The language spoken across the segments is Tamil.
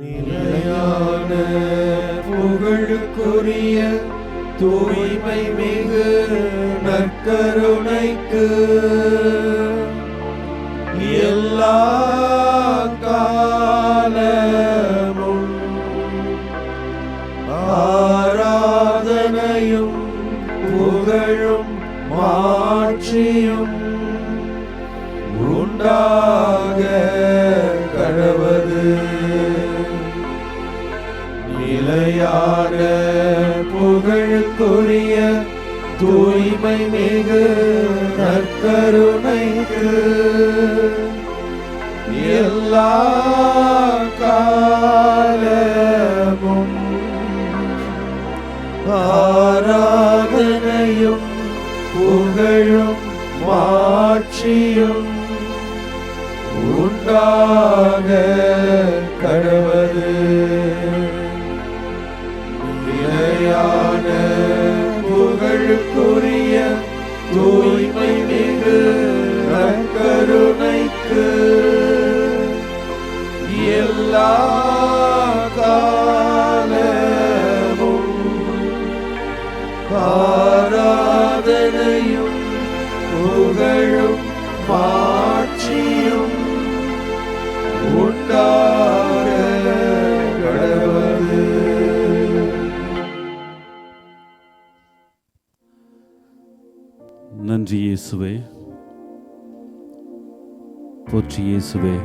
நிலையான புகழுக்குரிய தூய்மை மிகு நற்கருணைக்கு எல்லா காலமும் ஆராதனையும் புகழும் மாட்சியும் உண்டாக கடவது. நிலையான புகழுக்குரிய தூய்மை மிகு நற்கருணைக்கு எல்லா காலமும் ஆராதனையும் புகழும் மாட்சியும் உண்டாக கடவது. நிலையான புகழுக்குரிய தூய்மை மிகு நற்கருணைக்கு எல்லா காலமும் ஆராதனையும் புகழும் மாட்சியும் உண்டாக கடவது. நன்றி இயேசுவே, போற்றி இயேசுவே.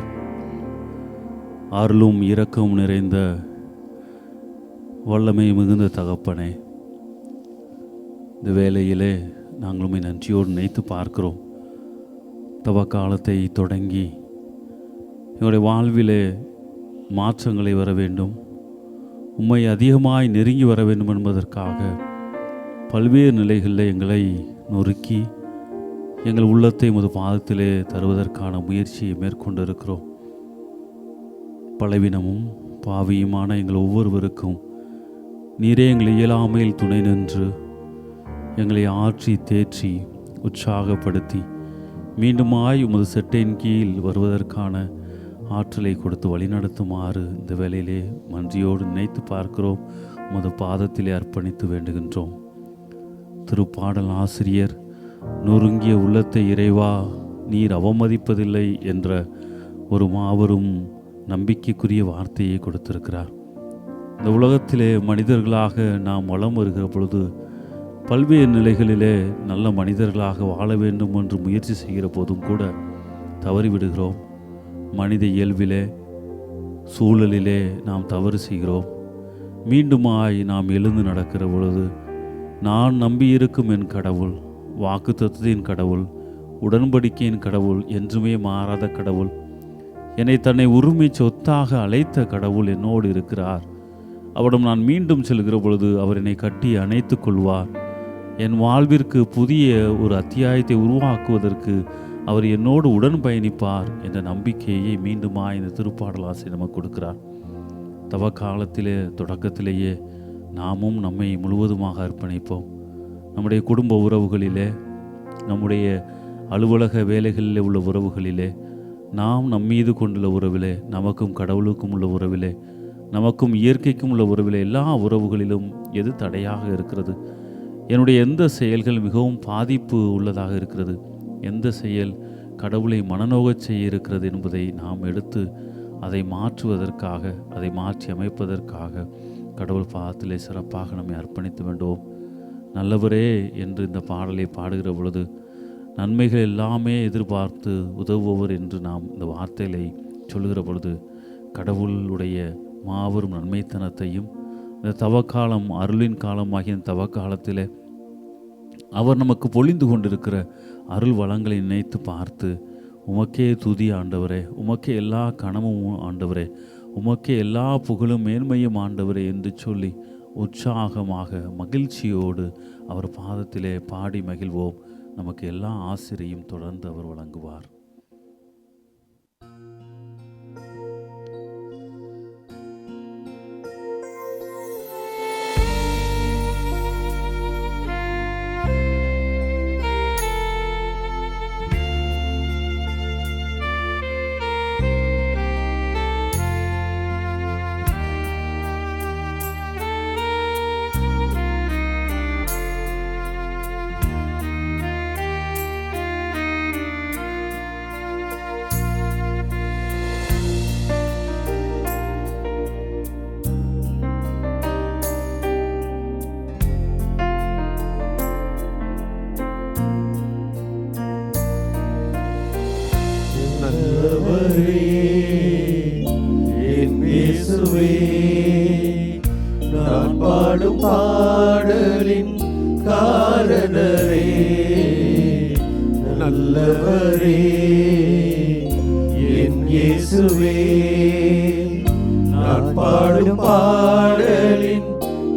அருளும் இரக்கமும் நிறைந்த வல்லமை மிகுந்த தகப்பனே, இந்த வேளையிலே நாங்களுமே நன்றியோடு நினைத்து பார்க்கிறோம். தவ காலத்தை தொடங்கி எங்களுடைய வாழ்விலே மாற்றங்களை வர வேண்டும், உம்மை அதிகமாய் நெருங்கி வர வேண்டும் என்பதற்காக பல்வேறு நிலைகளில் எங்களை நொறுக்கி எங்கள் உள்ளத்தை உமது பாதத்திலே தருவதற்கான முயற்சியை மேற்கொண்டிருக்கிறோம். பலவீனமும் பாவியுமான எங்கள் ஒவ்வொருவருக்கும் நீரே எங்களை இயலாமையில் துணை நின்று எங்களை ஆற்றி தேற்றி உற்சாகப்படுத்தி மீண்டுமாய் உமது செட்டையின் கீழ் வருவதற்கான ஆற்றலை கொடுத்து வழிநடத்துமாறு இந்த வேளையிலே நன்றியோடு நினைத்து பார்க்கிறோம். உமது பாதத்திலே அர்ப்பணித்து வேண்டுகின்றோம். திருப்பாடல் ஆசிரியர் நொறுங்கிய உள்ளத்தை இறைவா நீர் அவமதிப்பதில்லை என்ற ஒரு மாபெரும் நம்பிக்கைக்குரிய வார்த்தையை கொடுத்திருக்கிறார். இந்த உலகத்திலே மனிதர்களாக நாம் வலம் வருகிற பொழுது பல்வேறு நிலைகளிலே நல்ல மனிதர்களாக வாழ வேண்டும் என்று முயற்சி செய்கிற போதும் கூட தவறிவிடுகிறோம். மனித இயல்பிலே சூழலிலே நாம் தவறு செய்கிறோம். மீண்டுமாய் நாம் எழுந்து நடக்கிற பொழுது நான் நம்பியிருக்கும் என் கடவுள், வாக்குத்தத்தத்தின் கடவுள், உடன்படிக்கையின் கடவுள், என்றுமே மாறாத கடவுள், என்னை தன்னை உரிமை சொத்தாக அழைத்த கடவுள் என்னோடு இருக்கிறார். அவரிடம் நான் மீண்டும் செல்கிற பொழுது அவர் என்னை கட்டி அணைத்து கொள்வார். என் வாழ்விற்கு புதிய ஒரு அத்தியாயத்தை உருவாக்குவதற்கு அவர் என்னோடு உடன் பயணிப்பார் என்ற நம்பிக்கையை மீண்டுமா இந்த திருப்பாடல் ஆசிரியர் நமக்கு கொடுக்கிறார். தவ காலத்திலே தொடக்கத்திலேயே நாமும் நம்மை முழுவதுமாக அர்ப்பணிப்போம். நம்முடைய குடும்ப உறவுகளிலே, நம்முடைய அலுவலக வேலைகளிலே உள்ள உறவுகளிலே, நாம் நம்மீது கொண்டுள்ள உறவிலே, நமக்கும் கடவுளுக்கும் உள்ள உறவிலே, நமக்கும் இயற்கைக்கும் உள்ள உறவிலே, எல்லா உறவுகளிலும் எது தடையாக இருக்கிறது? என்னுடைய எந்த செயல்கள் மிகவும் பாதிப்பு உள்ளதாக இருக்கிறது? எந்த செயல் கடவுளை மனநோகச் செய்ய இருக்கிறது என்பதை நாம் எடுத்து அதை மாற்றுவதற்காக, அதை மாற்றி அமைப்பதற்காக கடவுள் பாதத்திலே சிறப்பாக நம்மை அர்ப்பணித்து வேண்டுவோம். நல்லவரே என்று இந்த பாடலை பாடுகிற பொழுது நன்மைகள் எல்லாமே எதிர்பார்த்து உதவுபவர் என்று நாம் இந்த வார்த்தைகளை சொல்லுகிற பொழுது கடவுளுடைய மாபெரும் நன்மைத்தனத்தையும் இந்த தவக்காலம், அருளின் காலமாகிய இந்த தவக்காலத்திலே அவர் நமக்கு பொழிந்து கொண்டிருக்கிற அருள் வளங்களை நினைத்து பார்த்து உமக்கே துதி ஆண்டவரே, உமக்கே எல்லா கனமும் ஆண்டவரே, உமக்கே எல்லா புகழும் மேன்மையும் ஆண்டவரே என்று சொல்லி உற்சாகமாக மகிழ்ச்சியோடு அவர் பாதத்திலே பாடி மகிழ்வோம். நமக்கு எல்லா ஆசிரியையும் தொடர்ந்து அவர் வழங்குவார். பாடும் பாடலின் காரணரே, நல்லவரே என் இயேசுவே. நான் பாடும் பாடலின்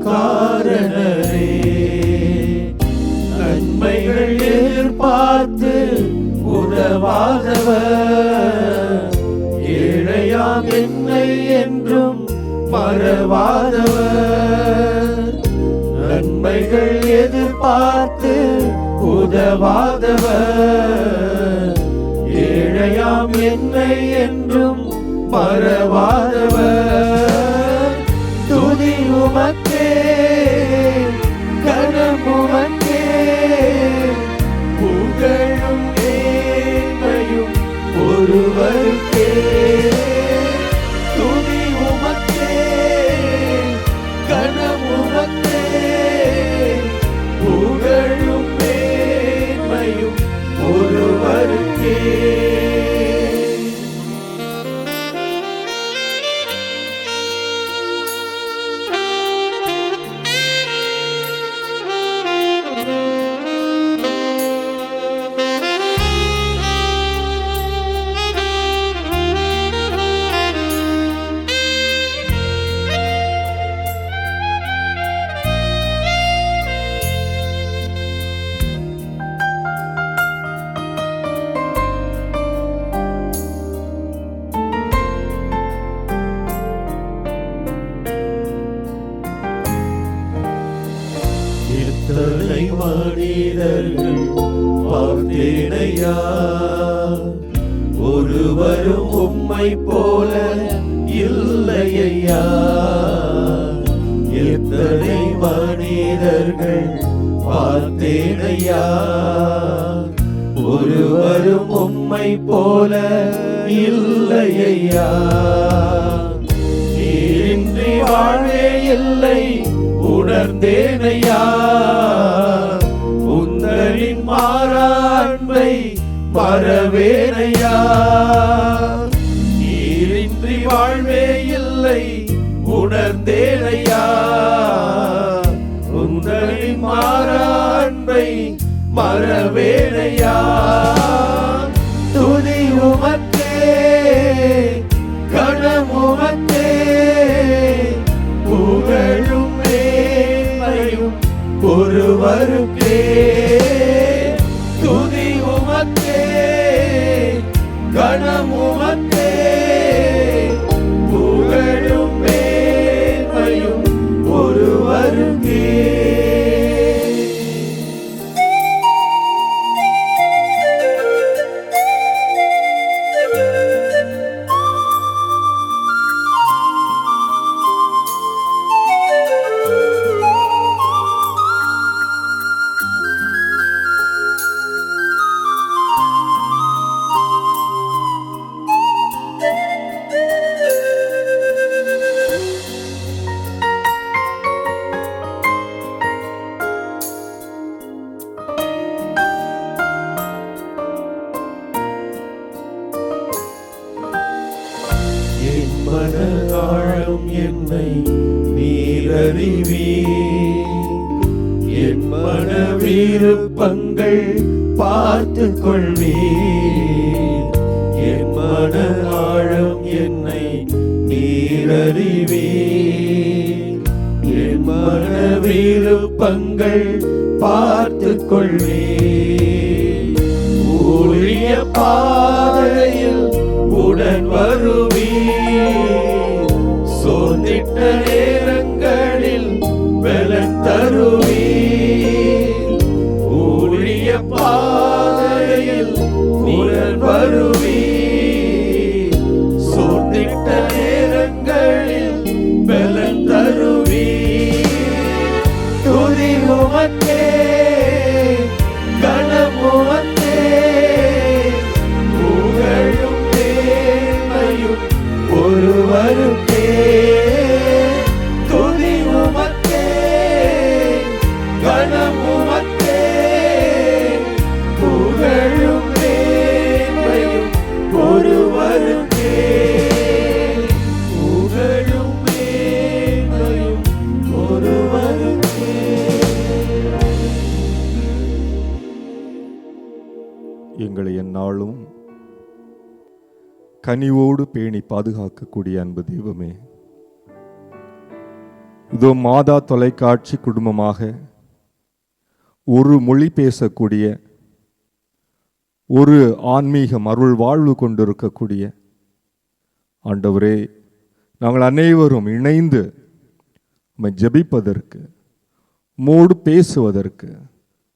காரணரே, நன்மைகள் எதிர்பார்த்து உதவாதவர், ஏழையாம் என்னை என்றும் மறவாதவர். நன்மைகள் எதிர்பார்த்து உதவாதவர், ஏழையாம் என்னை என்றும் மறவாதவர். துதி உமக்கே, கனம் உமக்கே, புகழும் மேன்மையும் ஒருவருக்கே. துதி உமக்கே, கனம் உமக்கே, புகழும் மேன்மையும் ஒருவருக்கே. எத்தனை மனிதர்கள் பார்த்தேனையா, ஒருவரும் உம்மை போல இல்லையா. எத்தனை மனிதர்கள் பார்த்தேனையா, ஒருவரும் உம்மை போல இல்லையா. நீரின்றி வாழவே இல்லை உணர்ந்தேனையா, உந்தனின் மாறா அன்பை மறவேனையா. நீரின்றி வாழ்வே இல்லை உணர்ந்தேனையா, உந்தனின் மாறா அன்பை மறவேனையா. துதி உமக்கே, கனம் உமக்கே, புகழும் மேன்மையும் ஒருவருக்கே. துதி உமக்கே, கனம் உமக்கே, புகழும் மேன்மையும் ஒருவருக்கே. என் மன ஆழம் என்னை நீரறிவீர், என் மன விருப்பங்கள் பார்த்து கொள்வீர். என் மன ஆழம் என்னை நீரறிவீர், என் மன விருப்பங்கள் பார்த்து கொள்வீர். ஊழிய பாதையில் உடன் வருவீர், சோர்ந்திட்ட நேரங்களில் பலன் தருவீர். ஊழிய பாதையில் உடன் வருவீர், சோர்ந்திட்ட நேரங்களில் பலன் தருவீர். துதி உமக்கே, கனம் உமக்கே, புகழும் மேன்மையும் ஒருவருக்கே. துதி கனிவோடு பேணி பாதுகாக்கக்கூடிய அன்பு தெய்வமே, இதோ மாதா தொலைக்காட்சி குடும்பமாக ஒரு மொழி பேசக்கூடிய, ஒரு ஆன்மீகம் அருள் வாழ்வு கொண்டிருக்கக்கூடிய ஆண்டவரே, நாங்கள் அனைவரும் இணைந்து உம்மை ஜெபிப்பதற்கு, உம்மோடு பேசுவதற்கு,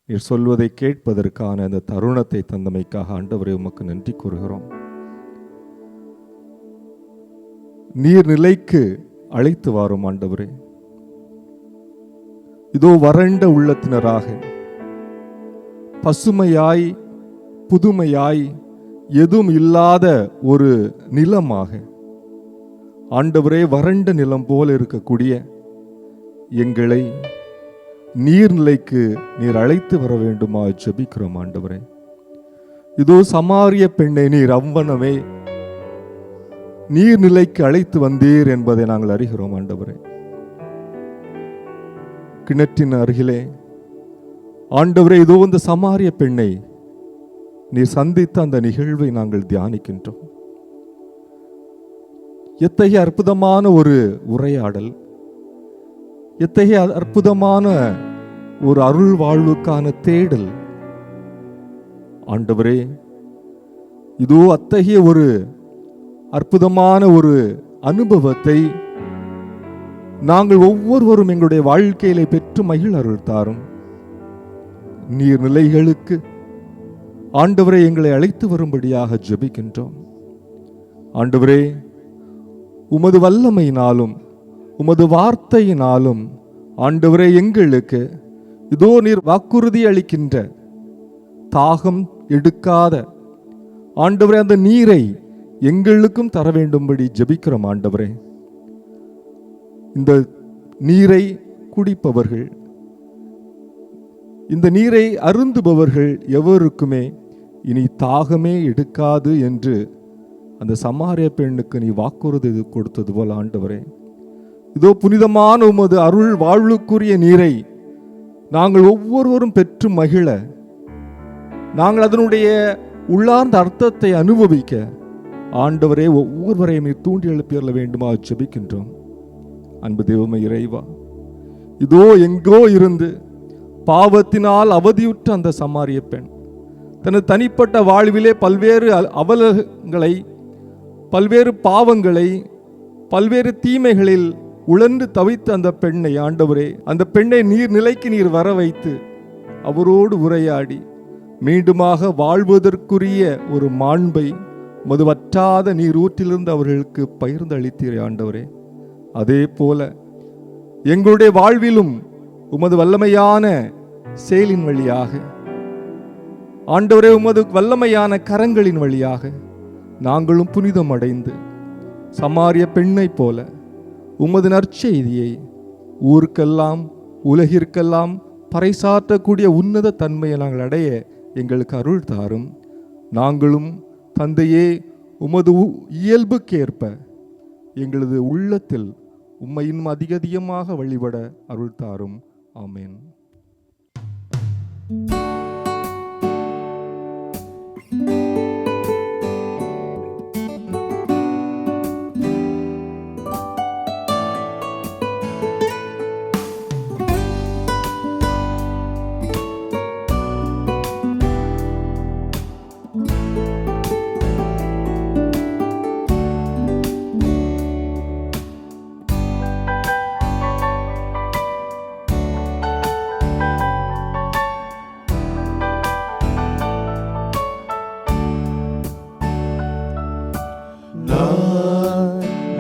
நீர் சொல்வதை கேட்பதற்கான அந்த தருணத்தை தந்தமைக்காக ஆண்டவரே உமக்கு நன்றி கூறுகிறோம். நீர்நிலைக்கு அழைத்து வாரும் ஆண்டவரே. இதோ வறண்ட உள்ளத்தினராக பசுமையாய் புதுமையாய் எதுவும் இல்லாத ஒரு நிலமாக ஆண்டவரே, வறண்ட நிலம் போல இருக்கக்கூடிய எங்களை நீர்நிலைக்கு நீர் அழைத்து வர வேண்டுமா ஜெபிக்கிறோம் ஆண்டவரே. இதோ சமாரிய பெண்ணை நீர் அவ்வனமே நீர்நிலைக்கு அழைத்து வந்தீர் என்பதை நாங்கள் அறிகிறோம் ஆண்டவரே. கிணற்றின் அருகிலே ஆண்டவரே, இதோ இந்த சமாரிய பெண்ணை நீர் சந்தித்த அந்த நிகழ்வை நாங்கள் தியானிக்கின்றோம். எத்தகைய அற்புதமான ஒரு உரையாடல், எத்தகைய அற்புதமான ஒரு அருள் வாழ்வுக்கான தேடல் ஆண்டவரே. இதோ அத்தகைய ஒரு அற்புதமான ஒரு அனுபவத்தை நாங்கள் ஒவ்வொருவரும் எங்களுடைய வாழ்க்கையிலே பெற்று மகிழ் அருள் தாரும். நீர்நிலைகளுக்கு ஆண்டவரே எங்களை அழைத்து வரும்படியாக ஜெபிக்கின்றோம் ஆண்டவரே. உமது வல்லமையினாலும் உமது வார்த்தையினாலும் ஆண்டவரே எங்களுக்கு இதோ நீர் வாக்குறுதி அளிக்கின்ற தாகம் எடுக்காத ஆண்டவரே அந்த நீரை எங்களுக்கும் தர வேண்டும்படி ஜெபிக்கிறோம் ஆண்டவரே. இந்த நீரை குடிப்பவர்கள், இந்த நீரை அருந்துபவர்கள் எவருக்குமே இனி தாகமே எடுக்காது என்று அந்த சமாரிய பெண்ணுக்கு நீ வாக்குறுதி கொடுத்தது போல ஆண்டவரே, இதோ புனிதமான உமது அருள் வாழ்வுக்குரிய நீரை நாங்கள் ஒவ்வொருவரும் பெற்று மகிழ, நாங்கள் அதனுடைய உள்ளார்ந்த அர்த்தத்தை அனுபவிக்க ஆண்டவரே ஒவ்வொருவரையும் நீ தூண்டி எழுப்பியல்ல வேண்டுமா ஜெபிக்கின்றோம். அன்பு தெய்வமே இறைவா, இதோ எங்கோ இருந்து பாவத்தினால் அவதியுற்ற அந்த சமாரிய பெண் தனது தனிப்பட்ட வாழ்விலே பல்வேறு அவலங்களை, பல்வேறு பாவங்களை, பல்வேறு தீமைகளில் உழன்று தவித்த அந்த பெண்ணை ஆண்டவரே, அந்த பெண்ணை நீர்நிலைக்கு நீர் வர வைத்து அவரோடு உரையாடி மீண்டுமாக வாழ்வதற்குரிய ஒரு மாண்பை மது வற்றாத நீர் ஊற்றிலிருந்து அவர்களுக்கு பகிர்ந்து அளித்தீரே ஆண்டவரே. அதே போல எங்களுடைய வாழ்விலும் உமது வல்லமையான செயலின் வழியாக ஆண்டவரே, உமது வல்லமையான கரங்களின் வழியாக நாங்களும் புனிதம் அடைந்து சமாரிய பெண்ணை போல உமது நற்செய்தியை ஊருக்கெல்லாம் உலகிற்கெல்லாம் பறைசாற்றக்கூடிய உன்னத தன்மையை நாங்கள் அடைய எங்களுக்கு அருள் தாரும். நாங்களும் தந்தையே உமது இயல்புக்கேற்ப எங்களது உள்ளத்தில் உம்மை இன்னும் அதிகமாக வழிபட அருள் தாரும். ஆமென்.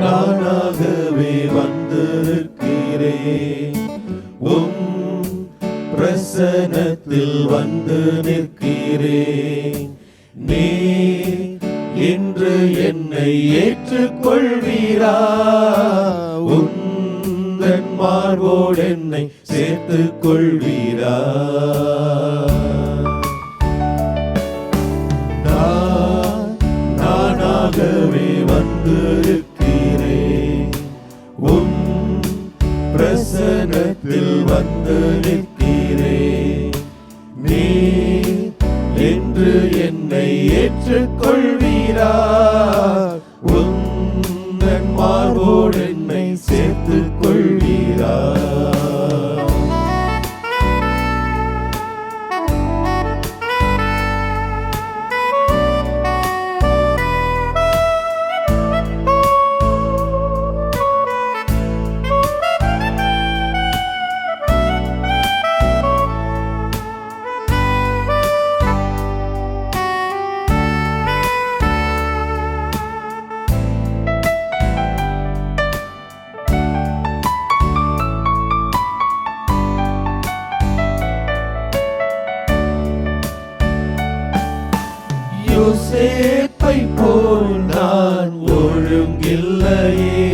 நானாகவே வந்து நிற்கிறேன், உம் பிரசன்னத்தில் வந்து நிற்கிறேன். நீ இன்று என்னை ஏற்றுக்கொள்வீரா? உந்தன் மார்போடு என்னை சேர்த்துக் கொள்வீரா? நானாகவே வந்து நிற்கிறேன், உம் பிரசன்னத்தில் வந்து நிற்கிறேன். நீ என்று என்னை ஏற்றுக்கொள்வீரா? யோசேப்பை போல் நான் ஒழுங்கில்லையே,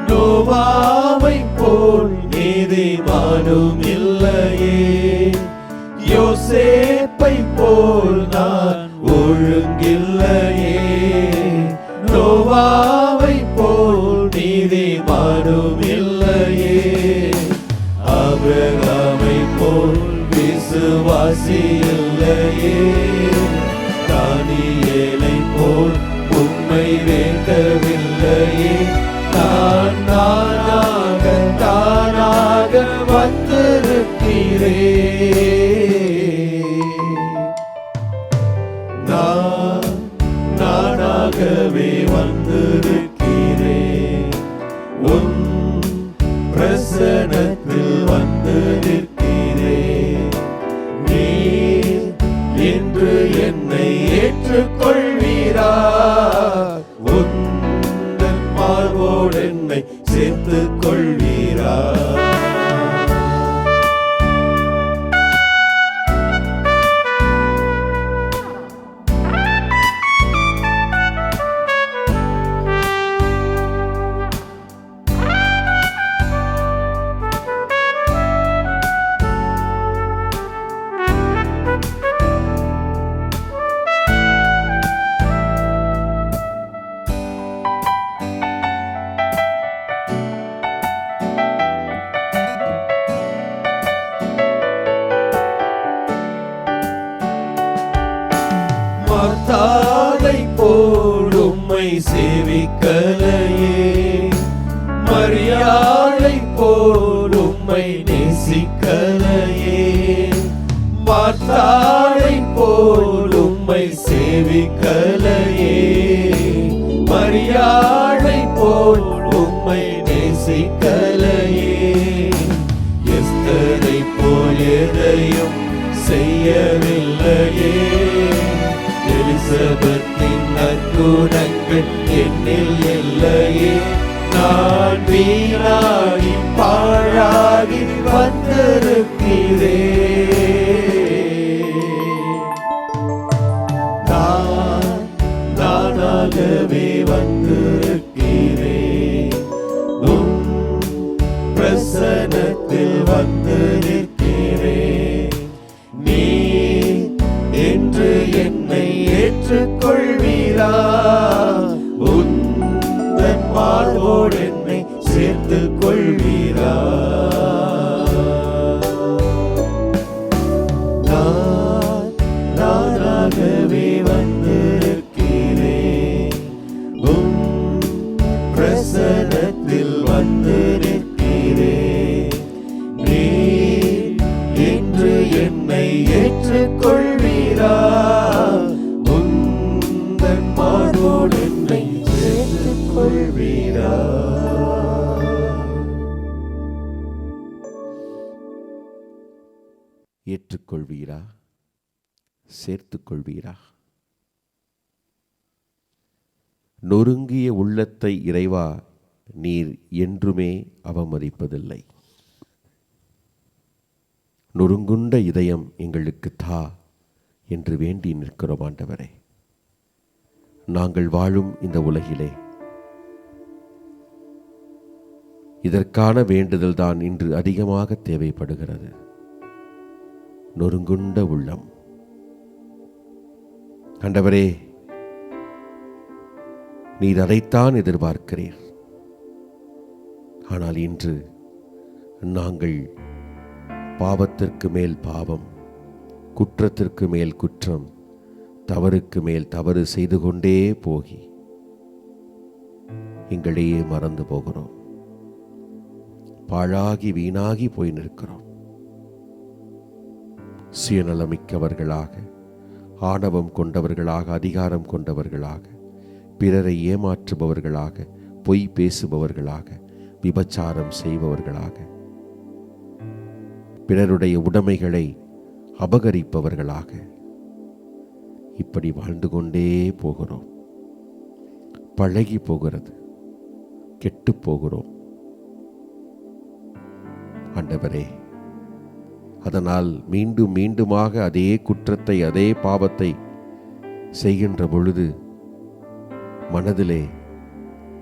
நோவாவை போல் நீதிமானும் இல்லையே. யோசேப்பை போல் நான் ஒழுங்கில்லையே, நோவாவை போல் நீதிமானும் இல்லையே. ஆபிரகாமை போல் விசுவாசி இல்லையே, தானியேலை போல் உம்மை வேண்டவில்லையே. நான் தானாக வந்திருக்கிறேன், நானாகவே வந்திருக்கிறேன். உன் பிரசனத்தில் வந்து நிற்கிறேன். நீர் என்று என்னை ஏற்றுக்கொள்வீரா, உந்தன் மார்போடு என்னை சேர்த்துக் கொள்வீரா. மார்த்தாளை போல் உம்மை சேவிக்கலையே, மரியாளை போல் உம்மை நேசிக்கலையே. மார்த்தாளை போல் உம்மை சேவிக்கலையே, மரியாளை போல் உம்மை நேசிக்கலையே. எஸ்தரை போல் எதையும் செய்யவில்லையே, எலிசபெத்தின் நற்குணங்கள் என்னில் இல்லையே. நான் வீணாகி பாழாகி வந்திருக்கிறேன், நானாகவே வந்திருக்கிறேன். உன் பிரசனத்தில் வந்து நிற்கிறேன். நீ என்று என்னை ஏற்றுக்கொள்வீரா, உந்தன் மார்போடு என்னை சேர்த்துக் கொள்வீரா. நானாகவே வந்திருக்கிறேன், உன் பிரசனத்தில் வந்து நிற்கிறேன். நீ என்று என்னை ஏற்றுக்கொள்வீரா, உந்தன் மார்போடு என்னை சேர்த்துக் கொள்வீரா. ஏற்றுக்கொள்வீரா, சேர்த்துக் கொள்வீரா? நொறுங்கிய உள்ளத்தை இறைவா நீர் என்றுமே அவமதிப்பதில்லை. நொறுங்குண்ட இதயம் எங்களுக்கு தா என்று வேண்டி நிற்கிறோம் ஆண்டவரே. நாங்கள் வாழும் இந்த உலகிலே இதற்கான வேண்டுதல் தான் இன்று அதிகமாக தேவைப்படுகிறது. நொறுங்குண்ட உள்ளம். ஆண்டவரே, நீர் அதைத்தான் எதிர்பார்க்கிறீர். ஆனால் இன்று நாங்கள் பாவத்திற்கு மேல் பாவம், குற்றத்திற்கு மேல் குற்றம், தவறுக்கு மேல் தவறு செய்து கொண்டே போகி எங்களையே மறந்து போகிறோம். பாழாகி வீணாகி போய் நிற்கிறோம். சுயநலமிக்கவர்களாக, ஆணவம் கொண்டவர்களாக, அதிகாரம் கொண்டவர்களாக, பிறரை ஏமாற்றுபவர்களாக, பொய் பேசுபவர்களாக, விபச்சாரம் செய்பவர்களாக, பிறருடைய உடைமைகளை அபகரிப்பவர்களாக இப்படி வாழ்ந்து கொண்டே போகிறோம். பழகி போகிறது, கெட்டு போகிறோம். ஆண்டவரே, அதனால் மீண்டும் மீண்டுமாக அதே குற்றத்தை, அதே பாவத்தை செய்கின்ற பொழுது மனதிலே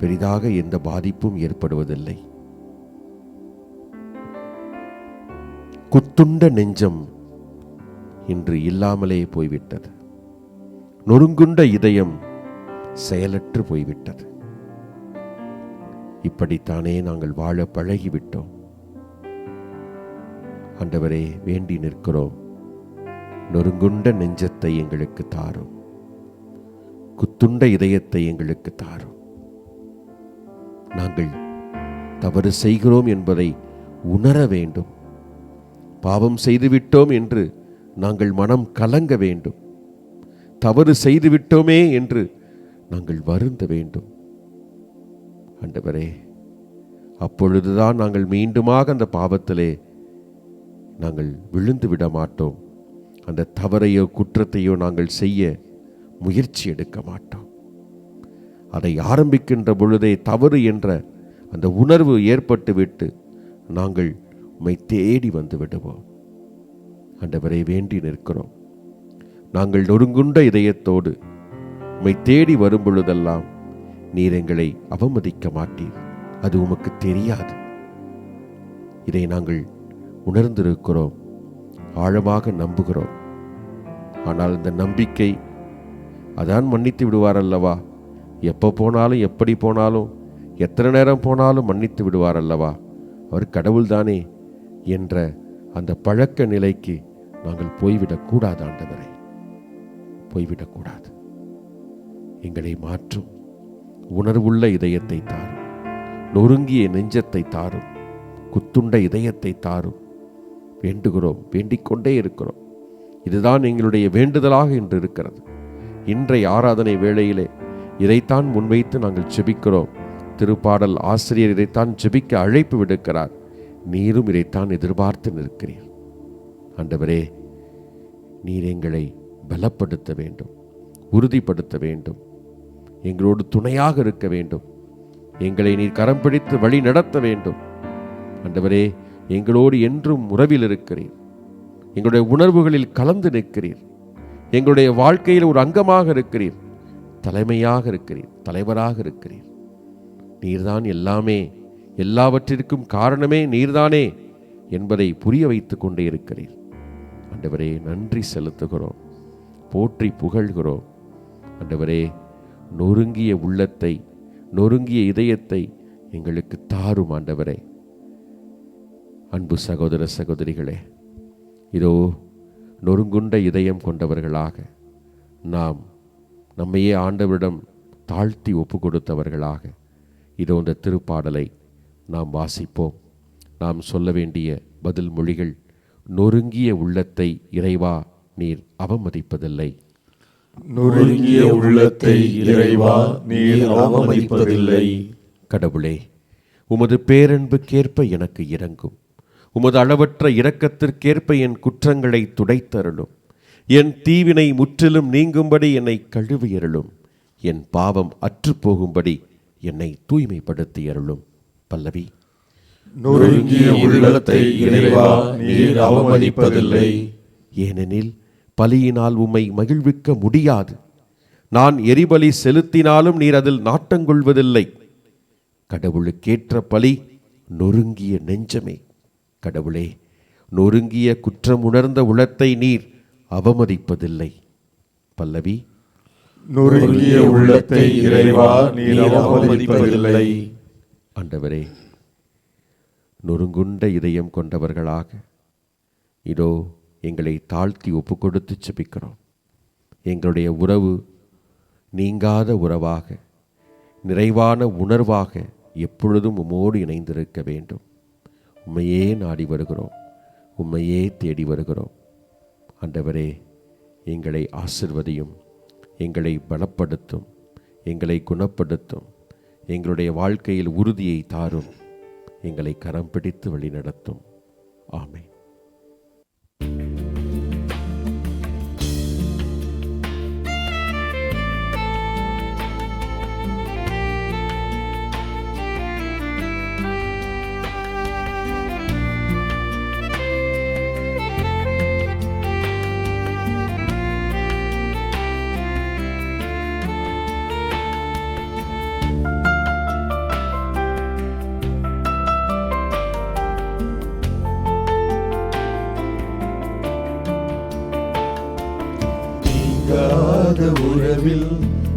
பெரிதாக எந்த பாதிப்பும் ஏற்படுவதில்லை. குத்துண்ட நெஞ்சம் இன்று இல்லாமலே போய்விட்டது. நொறுங்குண்ட இதயம் செயலற்று போய்விட்டது. இப்படித்தானே நாங்கள் வாழ பழகிவிட்டோம். ஆண்டவரே, வேண்டி நிற்கிறோம். நொறுங்குண்ட நெஞ்சத்தை எங்களுக்கு தாரும், குத்துண்ட இதயத்தை எங்களுக்கு தாரும். நாங்கள் தவறு செய்கிறோம் என்பதை உணர வேண்டும். பாவம் செய்துவிட்டோம் என்று நாங்கள் மனம் கலங்க வேண்டும். தவறு செய்துவிட்டோமே என்று நாங்கள் வருந்த வேண்டும். ஆண்டவரே, அப்பொழுதுதான் நாங்கள் மீண்டுமாக அந்த பாவத்திலே நாங்கள் விழுந்து விட மாட்டோம். அந்த தவறையோ குற்றத்தையோ நாங்கள் செய்ய முயற்சி எடுக்க மாட்டோம். அதை ஆரம்பிக்கின்ற பொழுதே தவறு என்ற அந்த உணர்வு ஏற்பட்டுவிட்டு நாங்கள் உம்மை தேடி வந்து விடுவோம். ஆண்டவரை, வேண்டி நிற்கிறோம். நாங்கள் நொறுங்குண்ட இதயத்தோடு உம்மை தேடி வரும் பொழுதெல்லாம் நீர் எங்களை அவமதிக்க மாட்டீர். அது உமக்கு தெரியாது. இதை நாங்கள் உணர்ந்திருக்கிறோம், ஆழமாக நம்புகிறோம். ஆனால் இந்த நம்பிக்கை, அதான் மன்னித்து விடுவார் அல்லவா, எப்போ போனாலும் எப்படி போனாலும் எத்தனை நேரம் போனாலும் மன்னித்து விடுவார் அல்லவா, அவர் கடவுள்தானே என்ற அந்த பழக்க நிலைக்கு நாங்கள் போய்விடக்கூடாது. ஆண்டவரை, போய்விடக்கூடாது. எங்களை மாற்றும் உணர்வுள்ள இதயத்தை தாரும், நொறுங்கிய நெஞ்சத்தை தாரும், குத்துண்ட இதயத்தை தாரும். வேண்டுகிறோம், வேண்டிக் கொண்டே இருக்கிறோம். இதுதான் எங்களுடைய வேண்டுதலாக இன்று இருக்கிறது. இன்றைய ஆராதனை வேளையிலே இதைத்தான் முன்வைத்து நாங்கள் ஜெபிக்கிறோம். திருப்பாடல் ஆசிரியர் இதைத்தான் ஜெபிக்க அழைப்பு விடுக்கிறார். நீரும் இதைத்தான் எதிர்பார்த்து நிற்கிறீர். ஆண்டவரே, நீர் எங்களை பலப்படுத்த வேண்டும், உறுதிப்படுத்த வேண்டும், எங்களோடு துணையாக இருக்க வேண்டும். எங்களை நீர் கரம் பிடித்து வழி நடத்த வேண்டும். ஆண்டவரே, எங்களோடு என்றும் உறவில் இருக்கிறீர். எங்களுடைய உணர்வுகளில் கலந்து நிற்கிறீர். எங்களுடைய வாழ்க்கையில் ஒரு அங்கமாக இருக்கிறீர். தலைமையாக இருக்கிறீர், தலைவராக இருக்கிறீர். நீர்தான் எல்லாமே, எல்லாவற்றிற்கும் காரணமே நீர்தானே என்பதை புரிய வைத்துக் கொண்டே இருக்கிறீர். ஆண்டவரே, நன்றி செலுத்துகிறோம், போற்றி புகழ்கிறோம். ஆண்டவரே, நொறுங்கிய உள்ளத்தை, நொறுங்கிய இதயத்தை எங்களுக்கு தாரும். ஆண்டவரே, அன்பு சகோதர சகோதரிகளே, இதோ நொறுங்குண்ட இதயம் கொண்டவர்களாக நாம் நம்மையே ஆண்டவரிடம் தாழ்த்தி ஒப்பு கொடுத்தவர்களாக இதோ இந்த திருப்பாடலை நாம் வாசிப்போம். நாம் சொல்ல வேண்டிய பதில் மொழிகள்: நொறுங்கிய உள்ளத்தை இறைவா நீர் அவமதிப்பதில்லை. நொறுங்கிய உள்ளத்தை இறைவா நீர் அவமதிப்பதில்லை. கடவுளே, உமது பேரன்புக்கேற்ப எனக்கு இரங்கும். உமது அளவற்ற இரக்கத்திற்கேற்ப என் குற்றங்களை துடைத்தருளும். என் தீவினை முற்றிலும் நீங்கும்படி என்னை கழுவியருளும். என் பாவம் அற்றுப்போகும்படி என்னை தூய்மைப்படுத்தி அருளும். பல்லவி: நொறுங்கிய உள்ளத்தை இறைவா நீர் அவமதிப்பதில்லை. ஏனெனில் பலியினால் உம்மை மகிழ்விக்க முடியாது. நான் எரிபலி செலுத்தினாலும் நீர் அதில் நாட்டங்கொள்வதில்லை. கடவுளுக்கேற்ற பலி நொறுங்கிய நெஞ்சமே. கடவுளே, நொறுங்கிய குற்றம் உணர்ந்த உள்ளத்தை நீர் அவமதிப்பதில்லை. பல்லவி: நொறுங்கிய உள்ளத்தை இறைவா நீர் அவமதிப்பதில்லை. ஆண்டவரே, நொறுங்குண்ட இதயம் கொண்டவர்களாக இதோ எங்களை தாழ்த்தி ஒப்பு கொடுத்து ஜெபிக்கிறோம். எங்களுடைய உறவு நீங்காத உறவாக, நிறைவான உணர்வாக எப்பொழுதும் உம்மோடு இணைந்திருக்க வேண்டும். உம்மையே நாடி வருகிறோம், உம்மையே தேடி வருகிறோம். ஆண்டவரே, எங்களை ஆசிர்வதியும், எங்களை பலப்படுத்தும், எங்களை குணப்படுத்தும், எங்களுடைய வாழ்க்கையில் உறுதியை தாரும், எங்களை கரம் பிடித்து வழிநடத்தும். ஆமென். நீங்காத உறவில்,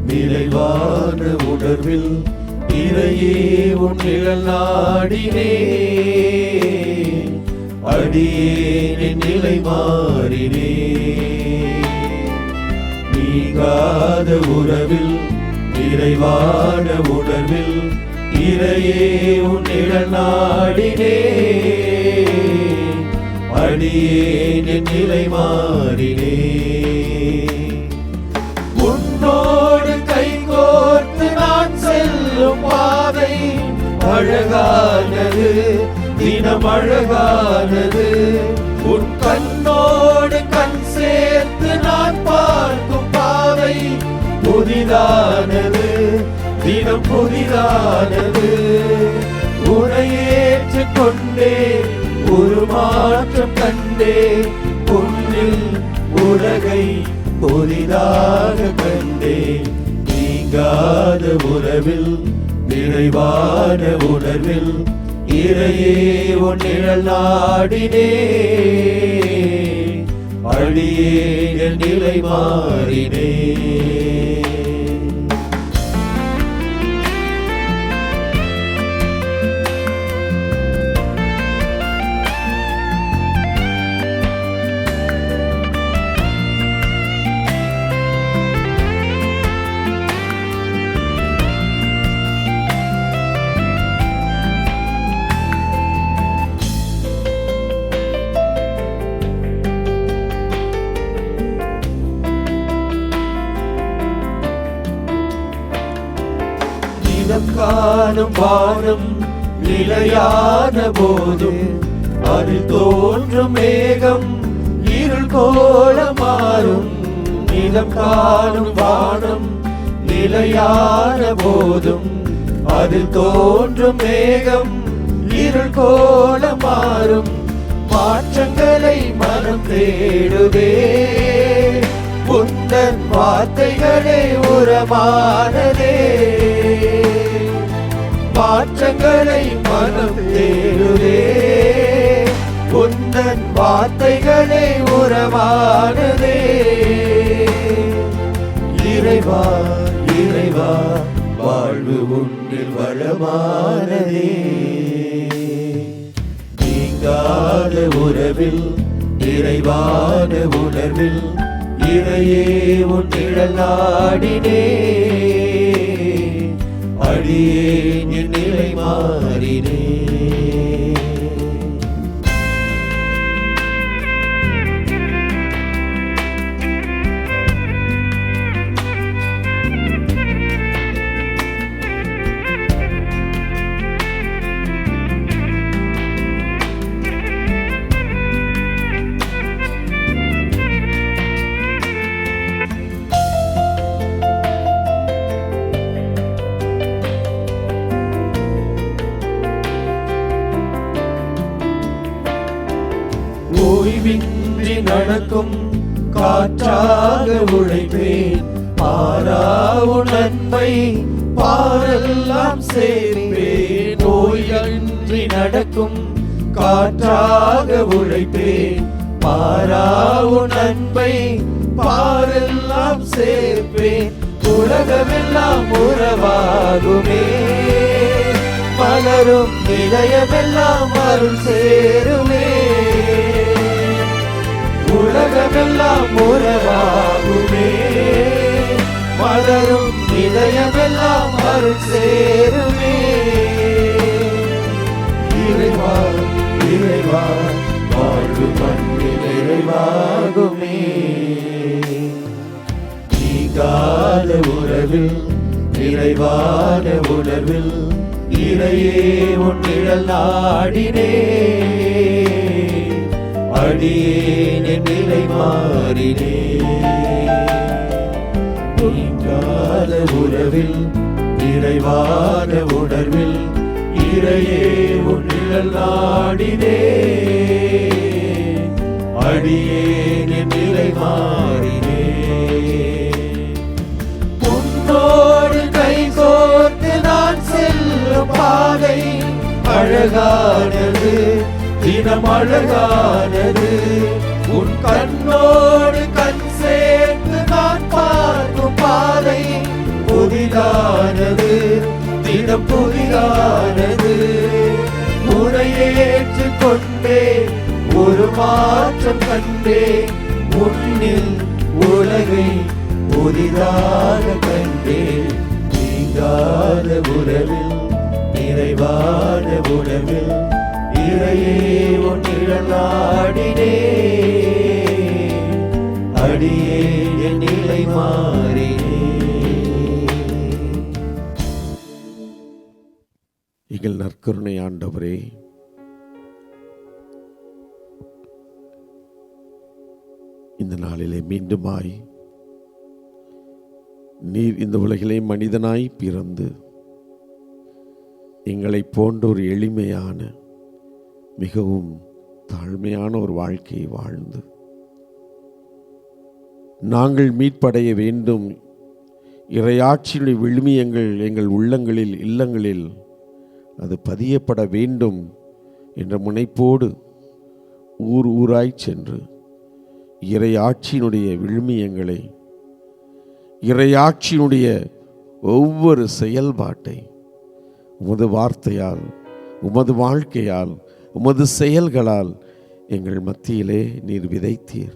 நிறைவான உணர்வில், இறையே உன் நிழல் நாடினே, அடியேன் நிலை மாறினே. நீங்காத உறவில், நிறைவான உணர்வில், இறையே உன் நிழல் நாடினே, அடியேன் நிலை மாறினே. உன்னோடு கைகோர்த்து நான் செல்லும் பாதை அழகானது, தினம் அழகானது. உன் கண்ணோடு கண் சேர்த்து நான் பார்க்கும் பாதை புதிதானது, தினம் புதிதானது. உன்னை ஏற்றுக் கொண்டே ஒரு மாற்றம் கண்டே, உன்னில் உலகை புதிதாக கண்டே. நீங்காத உறவில், நிறைவான உணர்வில், இறையே உன் நிழல் நாடினே, அடியேன் நிலை மாறினே. காணும் வானம் நிலையான போதும், அதில் தோன்றும் மேகம் இருள் கோல மாறும். நிலம் காணும் வானம் நிலையான போதும், அதில் தோன்றும் மேகம் இருள் கோல மாறும். மாற்றங்களை மனம் தேடுதே, உந்தன் வார்த்தைகளே உரமானதே. மாற்றங்களை மனம் தேடுதே, உந்தன் வார்த்தைகளே உரமானதே. இறைவா இறைவா, வாழ்வு உன்னில் வளமானதே. நீங்காத உறவில், நிறைவான உணர்வில், இறையே உன் நிழல் நாடினே, அடியேன் என் நிலை மாறினே. ஓய்வின்றி நடக்கும் காற்றாக உழைப்பேன், பாராவும் நன்மை பாரெல்லாம் சேர்ப்பேன். ஓய்வின்றி நடக்கும் காற்றாக உழைப்பேன், பாராவும் நன்மை பாரெல்லாம் சேர்ப்பேன். உலகமெல்லாம் உறவாகுமே, மலரும் இதயமெல்லாம் அருள் சேருமே. உலகமெல்லாம் உறவாகுமே, மலரும் இதயமெல்லாம் அருள் சேருமே. இறைவா நிழல் நாடினே, அடியேன் என் நிலை மாறினே. நீங்காத உறவில் நிறைவான உணர்வில் இறையே உன் நிழல் நாடினே, அடியேன் என் நிலை மாறினே. உன்னோடு கை கோர்த்து நான் செல்லும் பாதை அழகானது, தினம் அழகானது. உன் கண்ணோடு கண் சேர்த்து நான் பார்க்கும் பாதை புதிதானது, தினம் புதிதானது. முறையேற்று கொண்டே ஒரு மாற்றம் கண்டே, உன்னில் உலகை புதிதாக கண்டே. நீங்காத உறவில் நிறைவான உணவில் இறையே உன் நிழல் நாடினே, அடியே என் நிலை மாறினே. எங்கள் நற்கருணை ஆண்டவரே, இந்த நாளிலே மீண்டுமாய் நீர் இந்த உலகிலே மனிதனாய் பிறந்து எங்களை போன்ற ஒரு எளிமையான மிகவும் தாழ்மையான ஒரு வாழ்க்கையை வாழ்ந்து நாங்கள் மீட்படைய வேண்டும், இறையாட்சியுடைய விழுமியங்கள் எங்கள் உள்ளங்களில் இல்லங்களில் அது பதியப்பட வேண்டும் என்ற முனைப்போடு ஊர் ஊராய் சென்று இறையாட்சியினுடைய விழுமியங்களை, இறையாட்சியினுடைய ஒவ்வொரு செயல்பாட்டை உமது வார்த்தையால், உமது வாழ்க்கையால், உமது செயல்களால் எங்கள் மத்தியிலே நீர் விதைத்தீர்.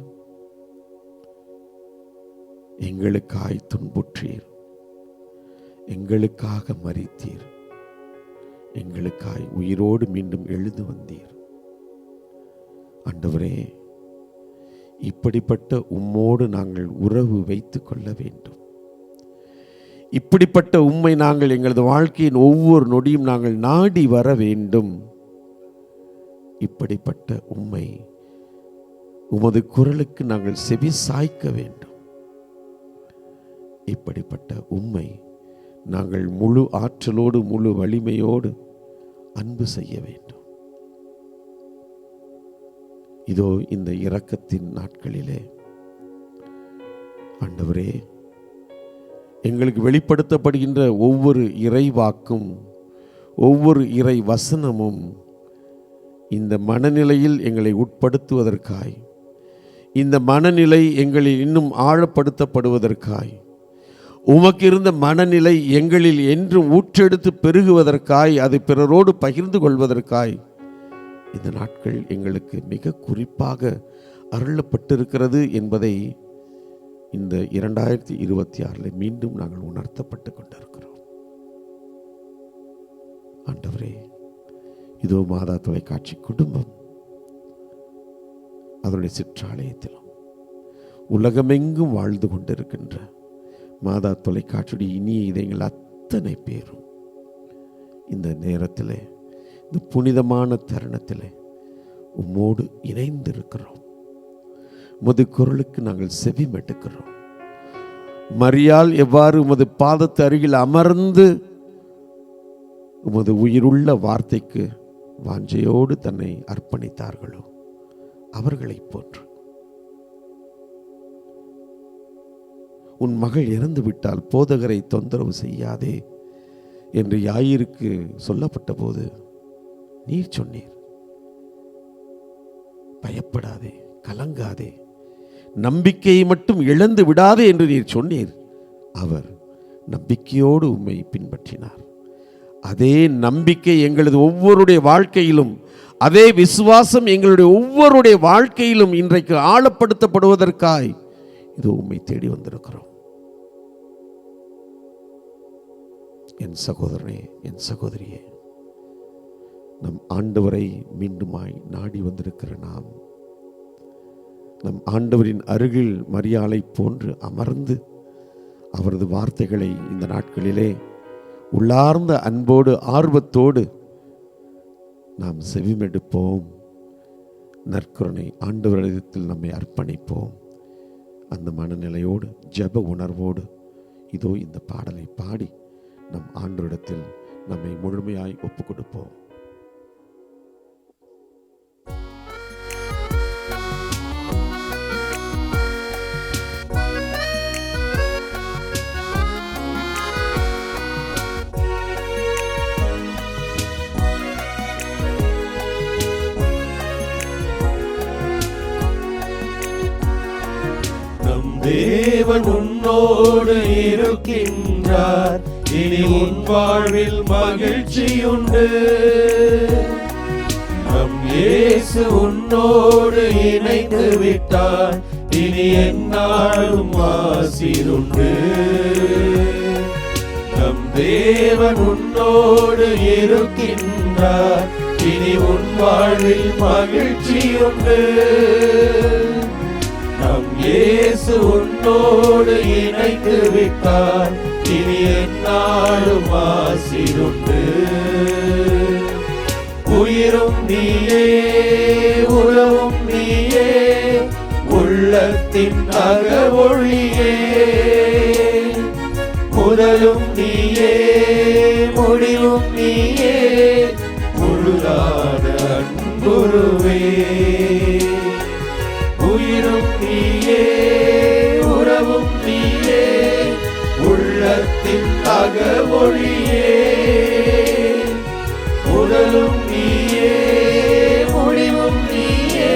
எங்களுக்காய் துன்புற்றீர், எங்களுக்காக மரித்தீர், எங்களுக்காய் உயிரோடு மீண்டும் எழுந்து வந்தீர். ஆண்டவரே, இப்படிப்பட்ட உம்மோடு நாங்கள் உறவு வைத்துக் கொள்ள வேண்டும். இப்படிப்பட்ட உம்மை நாங்கள் எங்களது வாழ்க்கையின் ஒவ்வொரு நொடியும் நாங்கள் நாடி வர வேண்டும். இப்படிப்பட்ட உம்மை, உமது குரலுக்கு நாங்கள் செவி சாய்க்க வேண்டும். இப்படிப்பட்ட உம்மை நாங்கள் முழு ஆற்றலோடு முழு வலிமையோடு அன்பு செய்ய வேண்டும். இதோ இந்த இரக்கத்தின் நாட்களிலே ஆண்டவரே, எங்களுக்கு வெளிப்படுத்தப்படுகின்ற ஒவ்வொரு இறைவாக்கும், ஒவ்வொரு இறை வசனமும் இந்த மனநிலையில் எங்களை உட்படுத்துவதற்காய், இந்த மனநிலை எங்களில் இன்னும் ஆழப்படுத்தப்படுவதற்காய், உமக்கு இருந்த மனநிலை எங்களில் என்றும் ஊற்றெடுத்து பெருகுவதற்காய், அது பிறரோடு பகிர்ந்து கொள்வதற்காய் இந்த நாட்கள் எங்களுக்கு மிக குறிப்பாக அருளப்பட்டிருக்கிறது என்பதை இந்த 2026 மீண்டும் நாங்கள் உணர்த்தப்பட்டு கொண்டிருக்கிறோம். ஆண்டவரே, இதோ மாதா தொலைக்காட்சி குடும்பம் அதனுடைய சிற்றாலயத்திலும் உலகமெங்கும் வாழ்ந்து கொண்டிருக்கின்ற மாதா தொலைக்காட்சியுடைய இனிய இதயங்கள் அத்தனை பேரும் இந்த நேரத்தில், இந்த புனிதமான தருணத்தில் உம்மோடு இணைந்திருக்கிறோம். உமது குரலுக்கு நாங்கள் செவிமடுக்கிறோம். மரியாள் எவ்வாறு உமது பாதத்து அருகில் அமர்ந்து உமது உயிருள்ள வார்த்தைக்கு வாஞ்சையோடு தன்னை அர்ப்பணித்தார்களோ அவர்களைப் போன்று உன் மகள் இறந்து விட்டால் போதகரை தொந்தரவு செய்யாதே என்று யாயிருக்கு சொல்லப்பட்ட போது நீர் சொன்னீர், பயப்படாதே, கலங்காதே, நம்பிக்கையை மட்டும் இழந்து விடாதே என்று நீர் சொன்னீர். அவர் நம்பிக்கையோடு உம்மை பின்பற்றினார். அதே நம்பிக்கை எங்களது ஒவ்வொருடைய வாழ்க்கையிலும், அதே விசுவாசம் எங்களுடைய ஒவ்வொருடைய வாழ்க்கையிலும் இன்றைக்கு ஆழப்படுத்தப்படுவதற்காய் இது உம்மை தேடி வந்திருக்கிறோம். என் சகோதரனே, என் சகோதரியே, நம் ஆண்டவரை மீண்டுமாய் நாடி வந்திருக்கிற நாம், நம் ஆண்டவரின் அருகில் மரியாளை போன்று அமர்ந்து அவரது வார்த்தைகளை இந்த நாட்களிலே உள்ளார்ந்த அன்போடு ஆர்வத்தோடு நாம் செவிமெடுப்போம். நற்கருணை ஆண்டவரிடத்தில் நம்மை அர்ப்பணிப்போம். அந்த மனநிலையோடு ஜெப உணர்வோடு இதோ இந்த பாடலை பாடி நம் ஆண்டவரிடத்தில் நம்மை முழுமையாய் ஒப்புக் கொடுப்போம். தேவன் உன்னோடு இருக்கின்றார், இனி உன் வாழ்வில் மகிழ்ச்சியுண்டு. நம் இயேசு உன்னோடு இணைந்து விட்டார், இனி எந்நாளும் ஆசீருண்டு. நம் தேவன் உன்னோடு இருக்கின்றார், இனி உன் வாழ்வில் மகிழ்ச்சியுண்டு. நம் இயேசு உன்னோடு இணைந்து விட்டார், இனி எந்நாளும் ஆசீருண்டு. உயிரும் நீயே, உறவும் நீயே, உள்ளத்தின் அகவொளியே. முதலும் நீயே, முடிவும் நீயே, முழுதான அன்புருவே. உயிரும் நீயே, உறவும் நீயே, உள்ளத்தின் அகவொளியே. முதலும் நீயே, முடிவும் நீயே,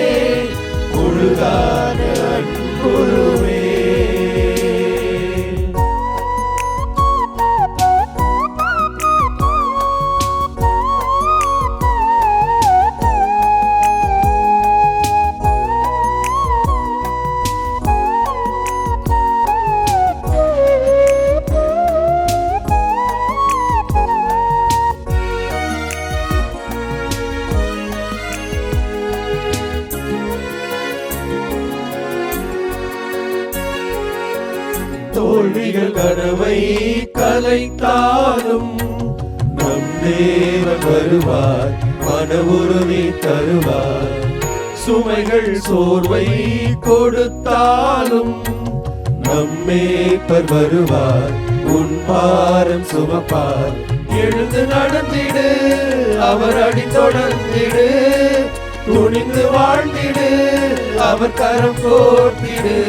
முழுதான அன்புருவே. தோல்விகள் கனவை கலைத்தாலும் நம் தேவன் வருவார், மன உறுதி தருவார். சுமைகள் சோர்வை கொடுத்தாலும் நம் மேய்ப்பர் வருவார், உன் பாரம் சுமப்பார். எழுந்து நடந்திடு, அவர் அடி தொடர்ந்திடு. துணிந்து வாழ்ந்திடு, அவர் கரம் கோர்த்திடு.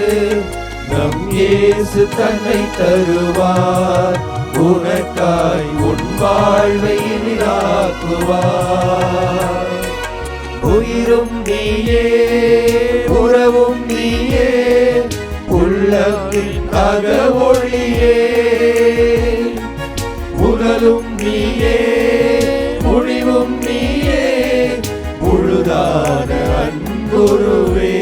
நம் இயேசு தன்னை தருவார், உனக்காய் உன் வாழ்வை இனிதாக்குவார். உயிரும் நீயே, உறவும் நீயே, உள்ளத்தின் அகவொளியே. முதலும் நீயே, முடிவும் நீயே, முழுதான அன்புருவே.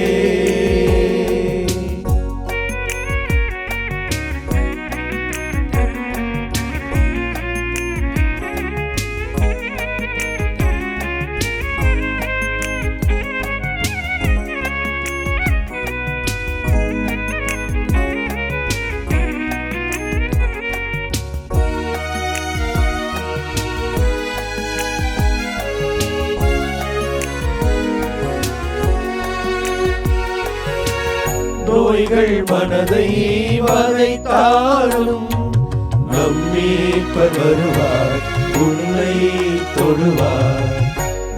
நோய்கள் மனதை வதைத்தாலும் நம் மீட்பர் வருவார், உன்னை தொடுவார்.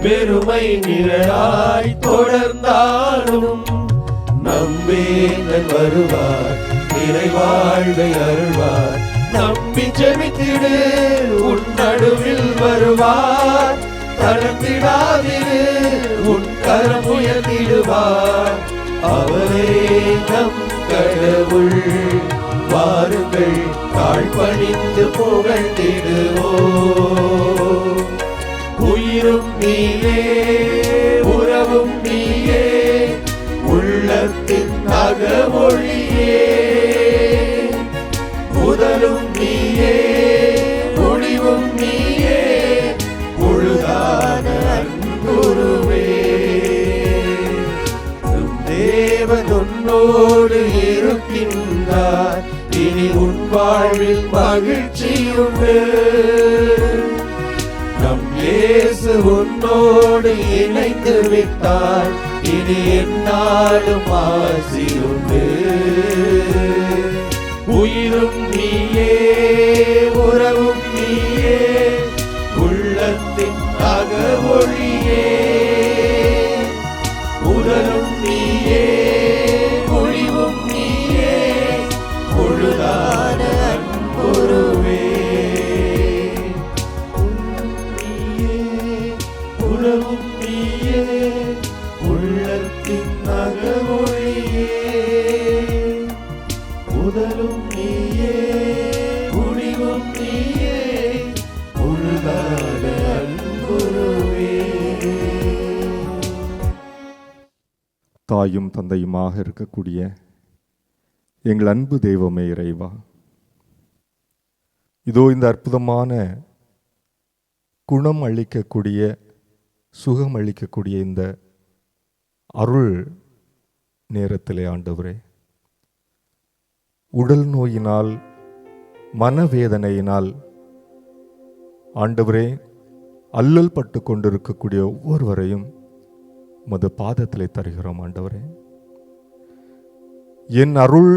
வெறுமை நிழலாய் தொடர்ந்தாலும் நம் வேந்தன் வருவார், நிறைவாழ்வை அருள்வார். நம்பி ஜெபித்திடு, உன் நடுவில் வருவார். தளர்ந்திடாதிரு, உன் கரம் உயர்த்திடுவார். அவரே நம் கடவுள், வாருங்கள் தாழ்பணிந்து புகழ்ந்திடுவோம். உயிரும் நீயே, உறவும் நீயே, உள்ளத்தின் அகவொளியே. முதலும் நீயே, முடிவும் நீயே, முழுதான அன்புருவே. தேவன் உன்னோடு இருக்கின்றார், இனி உன் வாழ்வில் மகிழ்ச்சியுண்டு. நம் இயேசு உன்னோடு இணைந்து விட்டார், இனி எந்நாளும் ஆசி உண்டு. உயிரும் நீயே, உறவும் நீயே, உள்ளத்தின் அகவொழியே. உடலும் நீயே, ஒளிவும் நீயே, பொழுதான அன்புருவே. நீயே, உறவும் நீயே, உள்ளத்தின் அகவொழியே. உடலும் நீயே, ஒளிவும் நீயே, பொழுதான அன்புருவே. தாயும் தந்தையுமாக இருக்கக்கூடிய எங்கள் அன்பு தெய்வமே இறைவா, இதோ இந்த அற்புதமான குணம் அளிக்கக்கூடிய, சுகம் அளிக்கக்கூடிய இந்த அருள் நேரத்திலே ஆண்டவரே, உடல் நோயினால், மனவேதனையினால் ஆண்டவரே அல்லல் பட்டு கொண்டிருக்கக்கூடிய ஒவ்வொருவரையும் உமது பாதத்திலே தருகிறோம். ஆண்டவரே, என் அருள்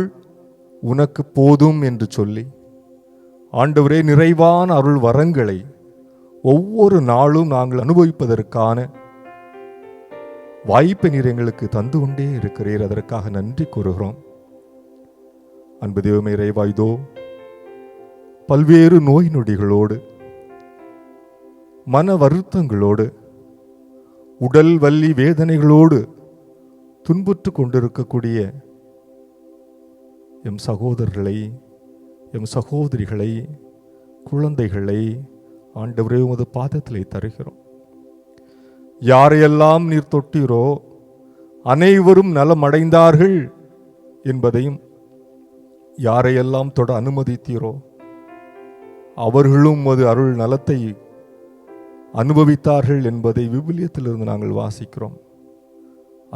உனக்கு போதும் என்று சொல்லி ஆண்டவரே நிறைவான அருள் வரங்களை ஒவ்வொரு நாளும் நாங்கள் அனுபவிப்பதற்கான வாய்ப்பை நீர் எங்களுக்கு தந்து கொண்டே இருக்கிறீர். அதற்காக நன்றி கூறுகிறோம். அன்பு தெய்வமே இறைவா, இதோ பல்வேறு நோய் நொடிகளோடு, மன வருத்தங்களோடு, உடல் வலி வேதனைகளோடு துன்புற்று கொண்டிருக்கக்கூடிய எம் சகோதரர்களை, எம் சகோதரிகளை, குழந்தைகளை ஆண்டவரே உமது பாதத்திலே தருகிறோம். யாரையெல்லாம் நீர் தொட்டீரோ அனைவரும் நலமடைந்தார்கள் என்பதையும், யாரையெல்லாம் தொட அனுமதித்தீரோ அவர்களும் உமது அருள் நலத்தை அனுபவித்தார்கள் என்பதை விவிலியத்திலிருந்து நாங்கள் வாசிக்கிறோம்.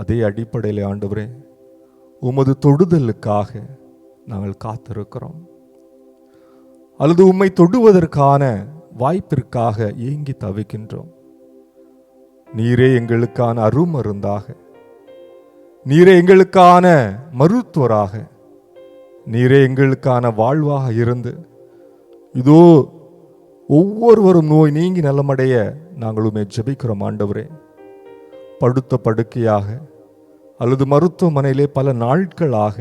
அதே அடிப்படையில் ஆண்டவரே உமது தொடுதலுக்காக நாங்கள் காத்திருக்கிறோம். அல்லது உம்மை தொடுவதற்கான வாய்ப்பிற்காக ஏங்கி தவிக்கின்றோம். நீரே எங்களுக்கான அருமருந்தாக, நீரே எங்களுக்கான மருத்துவராக, நீரே எங்களுக்கான வாழ்வாக இருந்து இதோ ஒவ்வொருவரும் நோய் நீங்கி நலமடைய நாங்கள் உம்மை ஜெபிக்கிறோம். ஆண்டவரே, படுத்த படுக்கையாக அல்லது மருத்துவமனையிலே பல நாட்களாக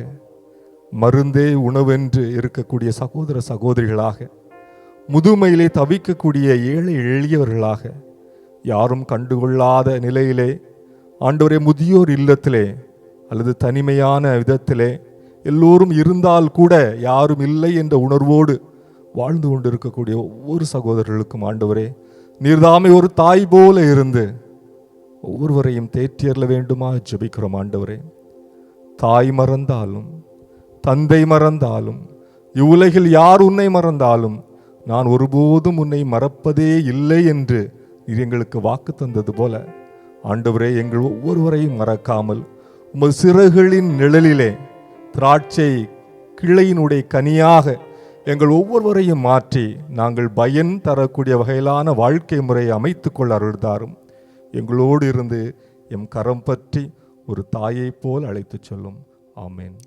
மருந்தே உணவென்று இருக்கக்கூடிய சகோதர சகோதரிகளாக, முதுமையிலே தவிக்கக்கூடிய ஏழை எளியவர்களாக, யாரும் கண்டுகொள்ளாத நிலையிலே ஆண்டவரே முதியோர் இல்லத்திலே அல்லது தனிமையான விதத்திலே எல்லோரும் இருந்தால் கூட யாரும் இல்லை என்ற உணர்வோடு வாழ்ந்து கொண்டிருக்கக்கூடிய ஒவ்வொரு சகோதரர்களுக்கும் ஆண்டவரே நீர்தாமே ஒரு தாய் போல இருந்து ஒவ்வொருவரையும் தேற்றியறல வேண்டுமா ஜெபிக்கிறோம். ஆண்டவரே, தாய் மறந்தாலும், தந்தை மறந்தாலும், இவ்வுலகில் யார் உன்னை மறந்தாலும் நான் ஒருபோதும் உன்னை மறப்பதே இல்லை என்று நீர் எங்களுக்கு வாக்கு தந்தது போல ஆண்டவரே, எங்கள் ஒவ்வொருவரையும் மறக்காமல் உமது சிறகுகளின் நிழலிலே திராட்சை கிளையினுடைய கனியாக எங்கள் ஒவ்வொருவரையும் மாற்றி நாங்கள் பயன் தரக்கூடிய வகையிலான வாழ்க்கை முறையை அமைத்து கொள்ள அருள்தாரும். எங்களோடு இருந்து எம் கரம் பற்றி ஒரு தாயை போல் அழைத்து சொல்லும். ஆமேன்.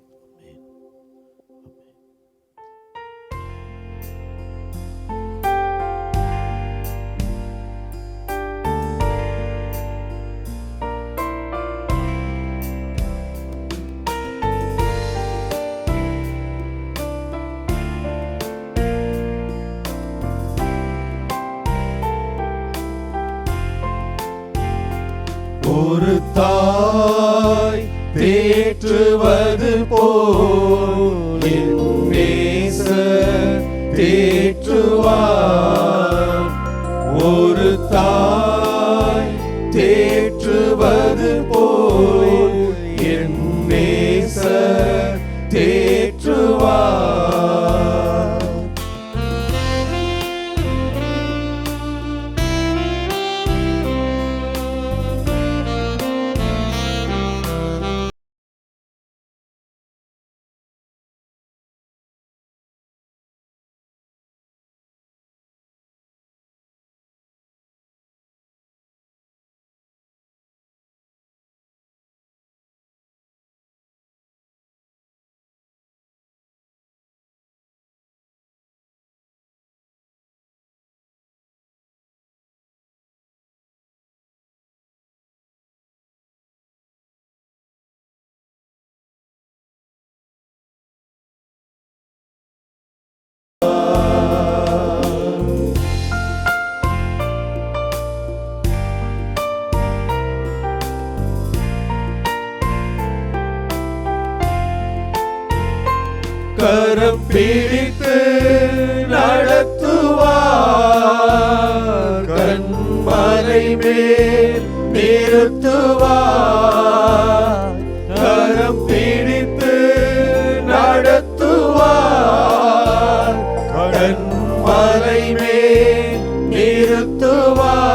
ஒரு தாய் தேற்றுவது போல் என் நேசர் தேற்றுவார். ஒரு தாய் தேற்றுவது போல் என் நேசர் தேற்றுவார். கரம் பிடித்து நடத்துவார், கண்மலை மேல் நிறுத்துவார். கரம் பிடித்து நடத்துவார், கண்மலை மேல் நிறுத்துவார்.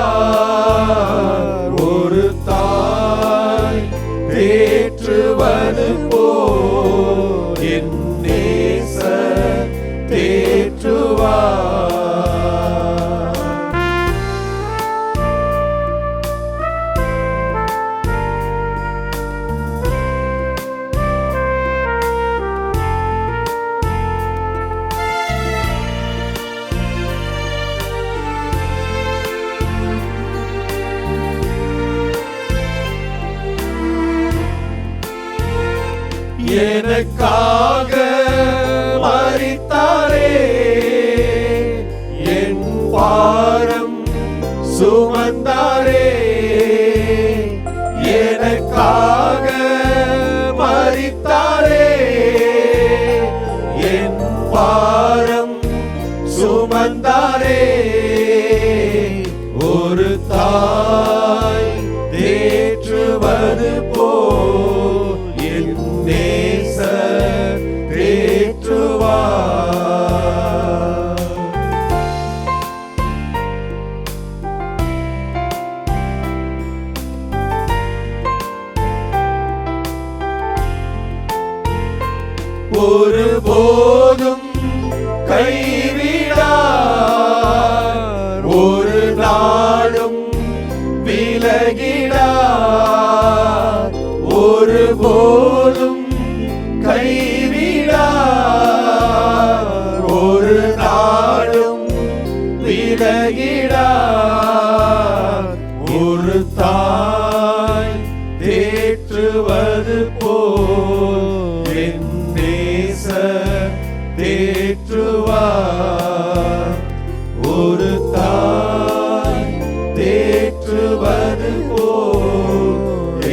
ஒரு தாய் தேற்றுவது போல் என் நேசர் தேற்றுவார். எனக்காக மரித்தாரே, என் பாரம் சுமந்தாரே. எனக்காக மரித்தாரே, என் பாரம் சுமந்தாரே. ஒரு தாய் தேற்றுவது போல் என் நேசர் தேற்றுவார். ஒருபோதும் கைவிடார், ஒரு நாளும் விலகிடார். ஒருபோதும் கைவிடார், ஒரு நாளும் விலகிடார். ஒரு தாய் தேற்றுவது போல் என் நேசர் தேற்றுவார். ஒரு தாய் தேற்றுவது போல்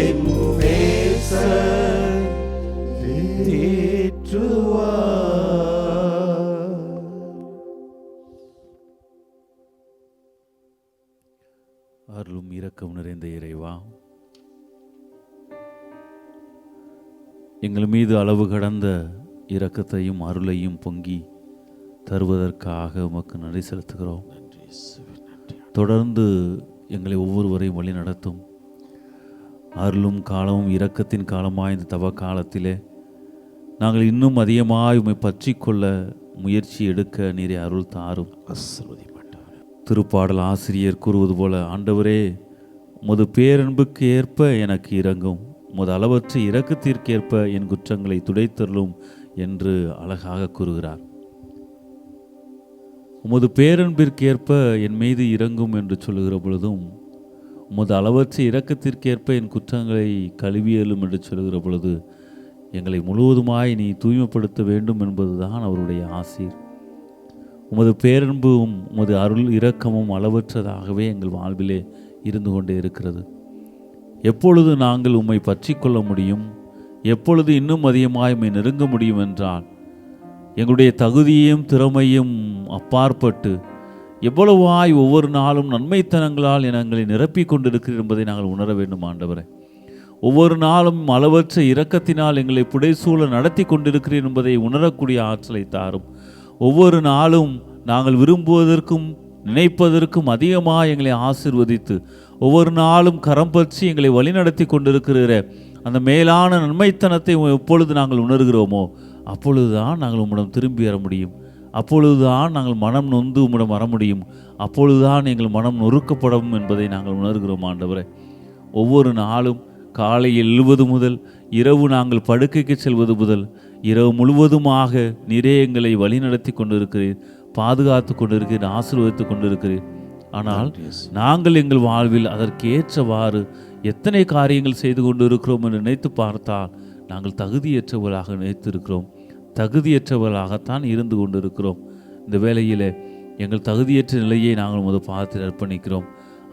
என் நேசர் தேற்றுவார். அருளும் இரக்கம் நிறைந்த இறைவா, எங்கள் மீது அளவு கடந்த இரக்கத்தையும் அருளையும் பொங்கி தருவதற்காக உமக்கு நன்றி செலுத்துகிறோம். தொடர்ந்து எங்களை ஒவ்வொருவரையும் வழி நடத்தும். அருளும் காலமும் இரக்கத்தின் காலமாய் இந்த தவ காலத்திலே நாங்கள் இன்னும் அதிகமாய் உம்மை பற்றி கொள்ள முயற்சி எடுக்க நீரை அருள் தாரும். திருப்பாடல் ஆசிரியர் கூறுவது போல, ஆண்டவரே உமது பேரன்புக்கு ஏற்ப எனக்கு இரங்கும், உமது அளவற்ற இரக்கத்திற்கேற்ப என் குற்றங்களை துடைத்தருளும் என்று அழகாக கூறுகிறார். உமது பேரன்பிற்கேற்ப என் மீது இறங்கும் என்று சொல்லுகிற பொழுதும், உமது அளவற்ற இரக்கத்திற்கேற்ப என் குற்றங்களை கழுவியலும் என்று சொல்லுகிற பொழுது, எங்களை முழுவதுமாய் நீ தூய்மைப்படுத்த வேண்டும் என்பதுதான் அவருடைய ஆசீர். உமது பேரன்பும் உமது அருள் இரக்கமும் அளவற்றதாகவே எங்கள் வாழ்விலே இருந்து கொண்டே இருக்கிறது. எப்பொழுது நாங்கள் உம்மை பற்றி கொள்ள முடியும், எப்பொழுது இன்னும் அதிகமாய் உம்மை நெருங்க முடியும் என்றால், எங்களுடைய தகுதியையும் திறமையும் அப்பாற்பட்டு எவ்வளவாய் ஒவ்வொரு நாளும் நன்மைத்தனங்களால் எங்களை நிரப்பிக் கொண்டிருக்கிறீர் என்பதை நாங்கள் உணர வேண்டும். ஆண்டவரே, ஒவ்வொரு நாளும் அளவற்ற இரக்கத்தினால் எங்களை புடைசூழ நடத்தி கொண்டிருக்கிறீர் என்பதை உணரக்கூடிய ஆற்றலை தாரும். ஒவ்வொரு நாளும் நாங்கள் விரும்புவதற்கும் நினைப்பதற்கும் அதிகமாக எங்களை ஆசீர்வதித்து ஒவ்வொரு நாளும் கரம் பற்றி எங்களை வழிநடத்தி கொண்டிருக்கிற அந்த மேலான நன்மைத்தனத்தை எப்பொழுது நாங்கள் உணர்கிறோமோ அப்பொழுதுதான் நாங்கள் உம்மிடம் திரும்பி வர முடியும். அப்பொழுதுதான் நாங்கள் மனம் நொந்து உம்மிடம் வர முடியும். அப்பொழுதுதான் எங்கள் மனம் நொறுக்கப்படும் என்பதை நாங்கள் உணர்கிறோம். ஆண்டவரே, ஒவ்வொரு நாளும் காலையில் எழுவது முதல் இரவு நாங்கள் படுக்கைக்கு செல்வது முதல் இரவு முழுவதுமாக நீரே எங்களை வழி நடத்தி கொண்டிருக்கிறீர், பாதுகாத்து கொண்டிருக்கிறீர், ஆசீர்வதித்து கொண்டிருக்கிறீர். ஆனால் நாங்கள் எங்கள் வாழ்வில் அதற்கு ஏற்றவாறு எத்தனை காரியங்கள் செய்து கொண்டு இருக்கிறோம் என்று நினைத்து பார்த்தால் நாங்கள் தகுதியற்றவர்களாக நினைத்திருக்கிறோம், தகுதியற்றவர்களாகத்தான் இருந்து கொண்டிருக்கிறோம். இந்த வேளையிலே எங்கள் தகுதியற்ற நிலையை நாங்கள் உமது பாதத்தில் அர்ப்பணிக்கிறோம்.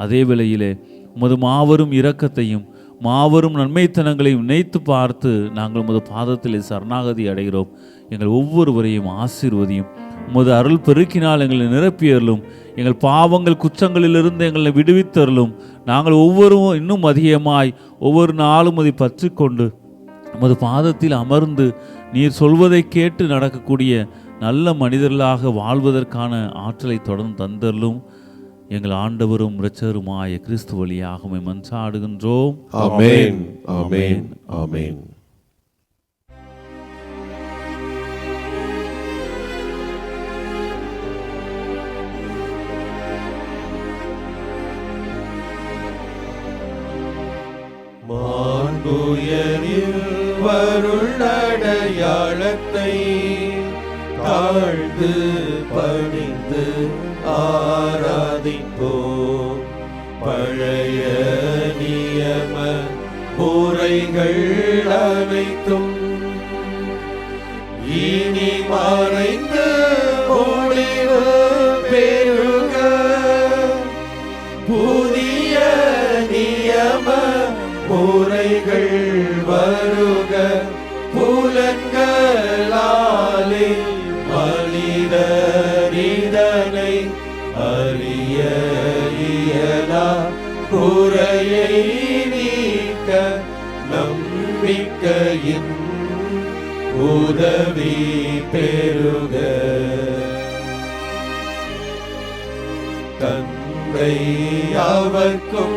அதே வேளையிலே உமது மாபெரும் இரக்கத்தையும் மாபெரும் நன்மைத்தனங்களை நினைத்து பார்த்து நாங்கள் உமது பாதத்தில் சரணாகதி அடைகிறோம். எங்கள் ஒவ்வொருவரையும் ஆசீர்வதியும். உமது அருள் பெருக்கினால் எங்களை நிரப்பியருளும். எங்கள் பாவங்கள் குற்றங்களிலிருந்து எங்களை விடுவித்தருளும். நாங்கள் ஒவ்வொருவரும் இன்னும் அதிகமாய் ஒவ்வொரு நாளும் அதை பற்றி கொண்டு உமது பாதத்தில் அமர்ந்து நீர் சொல்வதை கேட்டு நடக்கக்கூடிய நல்ல மனிதர்களாக வாழ்வதற்கான ஆற்றலை தொடர்ந்து தந்தருளும். எங்கள் ஆண்டவரும் இரட்சகருமாய கிறிஸ்து வழியாக உம்மை மன்றாடுகின்றோம். ஆமென், ஆமென், ஆமென். மாண்புயரில் வருளடையாளத்தை தாழ்ந்து பணிந்து ஆராதிப்போம். பழைய நியம முறைகள் அனைத்தும் இனி மறைந்து முடிவு பெறுக. புதிய நியம முறைகள் வருக. புலன்களாலே மனிதரிதனை அறிய இயலா குறையை நீக்க நம்பிக்கையின் உதவி பெறுக. தந்தை அவர்க்கும்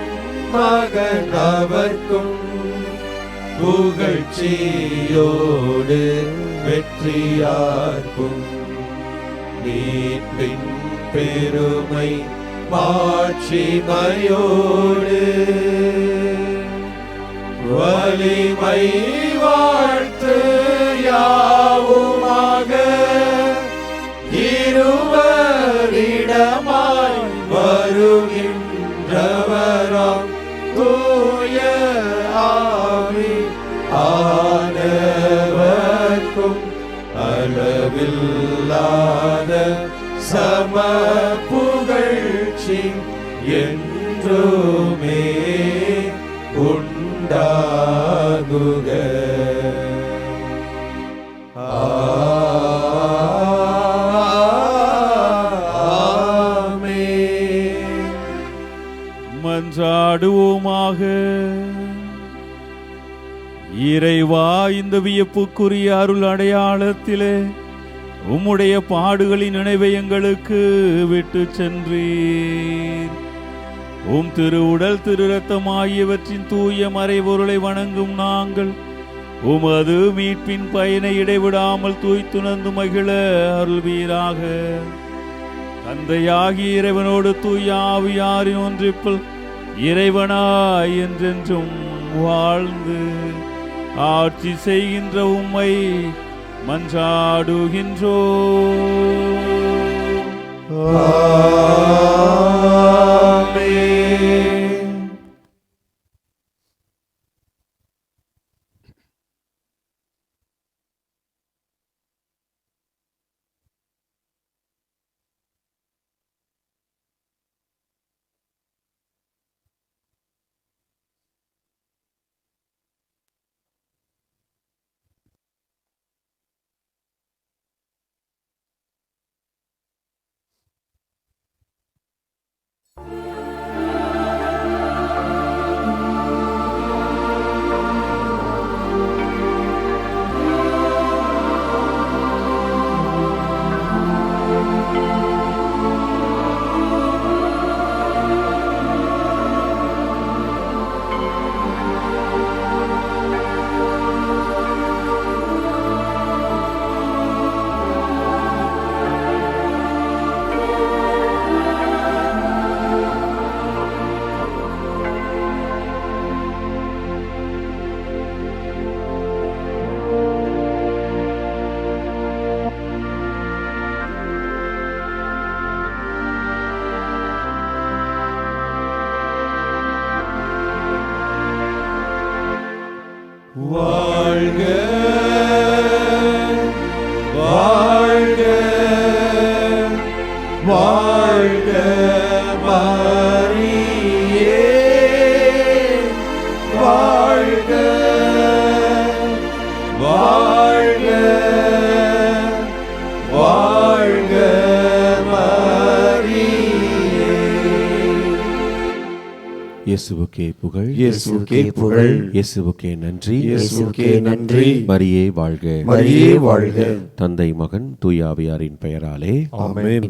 மகன் அவர்க்கும் புகழ்ச்சியோடு வெற்றியார்க்கும் மீட்பின் பெருமை மாட்சிமையோடு வலிமை வாழ்த்து யாவுமாக இருவரிடமாய் வருகின்றவராம் தூய ஆவி ஆனவர்க்கும் அளவில்லாத சம புகழ்ச்சி என்றுமே உண்டாகுக. ஆமென். மன்றாடுவோமாக. இறைவா, இந்த வியப்புக்குரிய அருள் அடையாளத்திலே உம்முடைய பாடுகளின் நினைவை எங்களுக்கு விட்டு சென்றீர். உம் திரு உடல் திரு இரத்தம் ஆகியவற்றின் தூய மறைபொருளை வணங்கும் நாங்கள் உமது மீட்பின் பயனை இடைவிடாமல் தூய்த்துணர்ந்து மகிழ அருள்வீராக. தந்தையாகிய இறைவனோடு தூய ஆவியாரின் ஒன்றிப்பில் இறைவனாய் என்றென்றும் வாழ்ந்து ஆட்சி செய்கின்ற உம்மை மன்றாடுகின்றோம். ஆமென். வாழ்க வாழ்க வாழ்க மரியே வாழ்க. இயேசுவுக்கே புகழ், இயேசுவுக்கே புகழ், இயேசுவுக்கே நன்றி, இயேசுவுக்கே நன்றி. மரியே வாழ்க, மரியே வாழ்க. தந்தை மகன் தூய ஆவியாரின் பெயராலே ஆமென்.